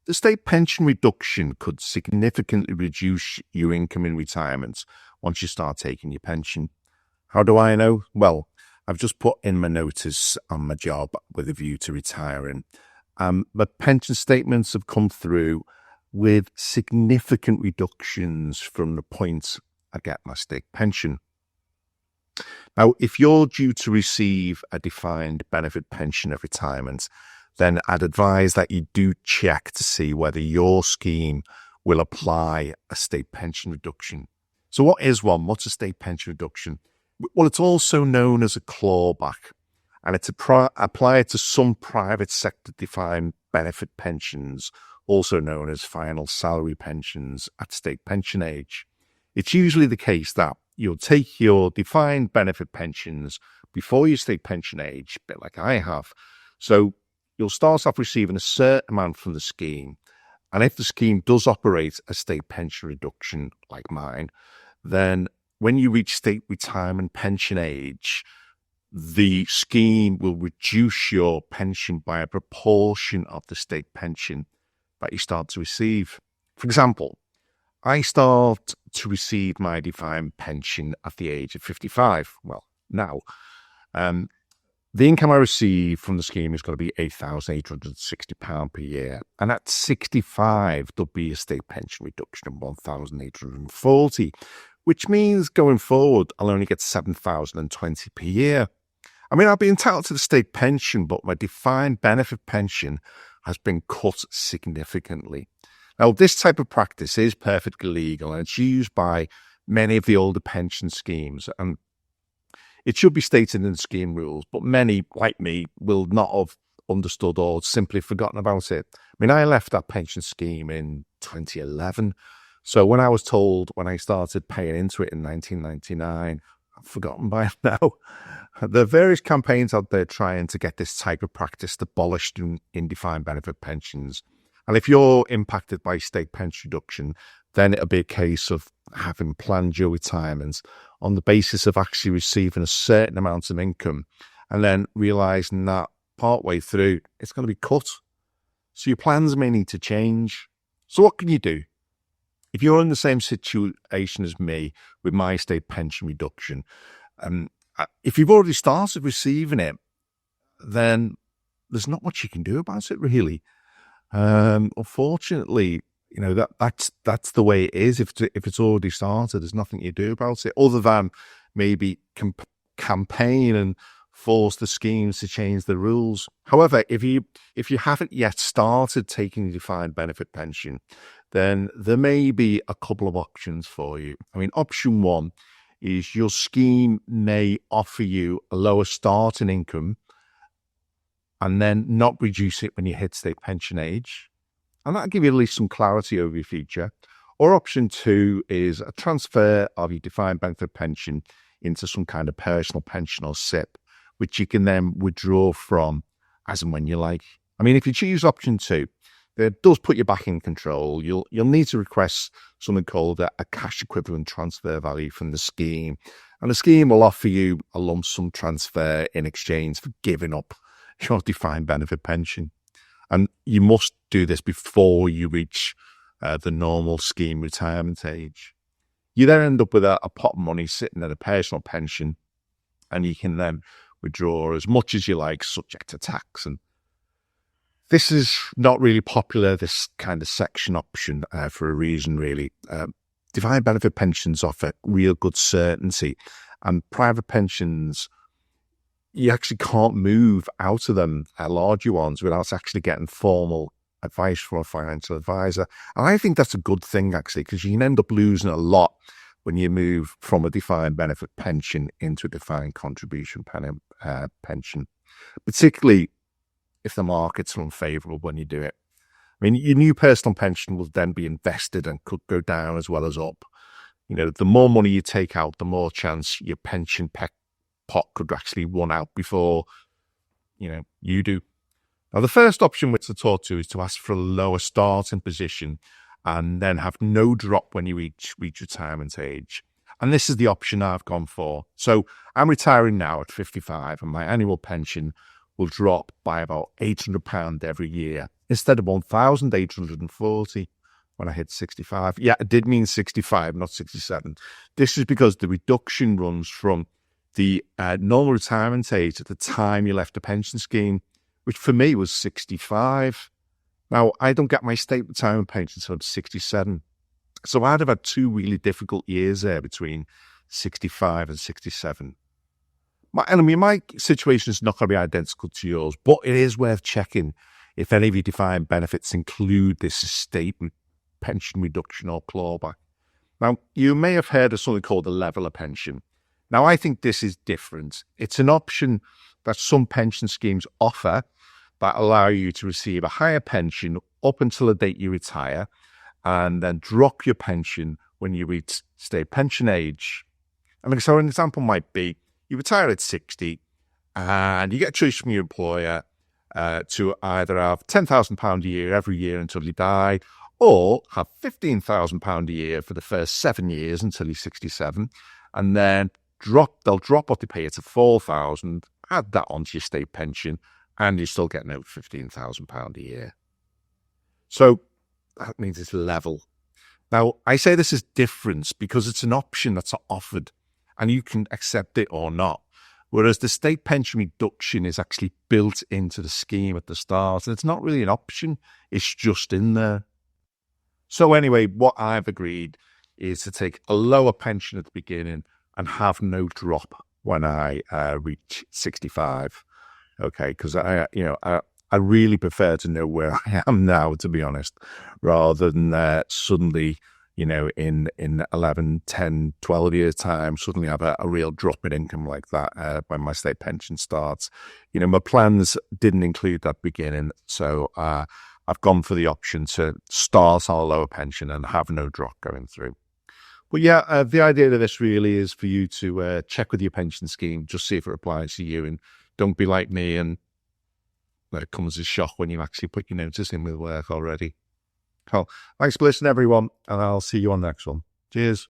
the state pension reduction could significantly reduce your income in retirement once you start taking your pension. How do I know? Well, I've just put in my notice on my job with a view to retiring. My pension statements have come through with significant reductions from the point I get my state pension. Now, if you're due to receive a defined benefit pension at retirement, then I'd advise that you do check to see whether your scheme will apply a state pension reduction. So what is one? What's a state pension reduction? Well, it's also known as a clawback, and it's applied to some private sector defined benefit pensions, also known as final salary pensions at state pension age. It's usually the case that you'll take your defined benefit pensions before your state pension age, a bit like I have. So you'll start off receiving a certain amount from the scheme. And if the scheme does operate a state pension reduction like mine, then when you reach state retirement pension age, the scheme will reduce your pension by a proportion of the state pension that you start to receive. For example, I start to receive my defined pension at the age of 55. Well, now, the income I receive from the scheme is going to be £8,860 per year. And at 65, there'll be a state pension reduction of £1,840, which means going forward, I'll only get £7,020 per year. I mean, I'll be entitled to the state pension, but my defined benefit pension has been cut significantly. Now, this type of practice is perfectly legal, and it's used by many of the older pension schemes. And it should be stated in the scheme rules, but many, like me, will not have understood or simply forgotten about it. I mean, I left that pension scheme in 2011. So when I was told, when I started paying into it in 1999, I've forgotten by now. There are various campaigns out there trying to get this type of practice abolished in defined benefit pensions. And if you're impacted by state pension reduction, then it'll be a case of having planned your retirement on the basis of actually receiving a certain amount of income and then realizing that partway through, it's going to be cut. So your plans may need to change. So what can you do? If you're in the same situation as me with my state pension reduction, if you've already started receiving it, then there's not much you can do about it, really. Unfortunately, you know, that's the way it is. If it's already started, there's nothing you do about it other than maybe campaign and force the schemes to change the rules. However, if you haven't yet started taking a defined benefit pension, then there may be a couple of options for you. I mean, option one is your scheme may offer you a lower starting income and then not reduce it when you hit state pension age. And that'll give you at least some clarity over your future. Or option two is a transfer of your defined benefit pension into some kind of personal pension or SIP, which you can then withdraw from as and when you like. I mean, if you choose option two, it does put you back in control. You'll need to request something called a cash equivalent transfer value from the scheme. And the scheme will offer you a lump sum transfer in exchange for giving up your defined benefit pension. And you must do this before you reach the normal scheme retirement age. You then end up with a pot of money sitting at a personal pension, and you can then withdraw as much as you like, subject to tax. And this is not really popular, this kind of section option, for a reason, really. Defined benefit pensions offer real good certainty, and private pensions, you actually can't move out of them, larger ones, without actually getting formal advice from a financial advisor. And I think that's a good thing, actually, because you can end up losing a lot when you move from a defined benefit pension into a defined contribution pension, particularly if the markets are unfavourable when you do it. I mean, your new personal pension will then be invested and could go down as well as up. You know, the more money you take out, the more chance your pension pot could actually run out before, you do. Now, the first option which I talk to is to ask for a lower starting position and then have no drop when you reach retirement age. And this is the option I've gone for. So I'm retiring now at 55 and my annual pension will drop by about £800 every year instead of 1,840 when I hit 65. Yeah, it did mean 65, not 67. This is because the reduction runs from the normal retirement age at the time you left the pension scheme, which for me was 65. Now, I don't get my state retirement pension until I'm 67. So I'd have had 2 really difficult years there between 65 and 67. My situation is not going to be identical to yours, but it is worth checking if any of your defined benefits include this estate pension reduction or clawback. Now, you may have heard of something called a leveller pension. Now, I think this is different. It's an option that some pension schemes offer that allow you to receive a higher pension up until the date you retire, and then drop your pension when you reach state pension age. I mean, so an example might be you retire at 60 and you get a choice from your employer to either have £10,000 a year every year until you die, or have £15,000 a year for the first 7 years until you're 67, and then they'll drop what they pay you to £4,000, add that onto your state pension, and you're still getting over £15,000 a year. So that means it's level. Now, I say this is different because it's an option that's offered and you can accept it or not. Whereas the state pension reduction is actually built into the scheme at the start. And it's not really an option. It's just in there. So anyway, what I've agreed is to take a lower pension at the beginning and have no drop when I reach 65. Okay, because I really prefer to know where I am now, to be honest, rather than suddenly, in 11, 10, 12 years' time, suddenly have a real drop in income like that when my state pension starts. My plans didn't include that beginning, so I've gone for the option to start on a lower pension and have no drop going through. But yeah, the idea of this really is for you to check with your pension scheme, just see if it applies to you, and don't be like me and it comes as a shock when you actually put your notice in with work already. Well, thanks for listening, everyone, and I'll see you on the next one. Cheers.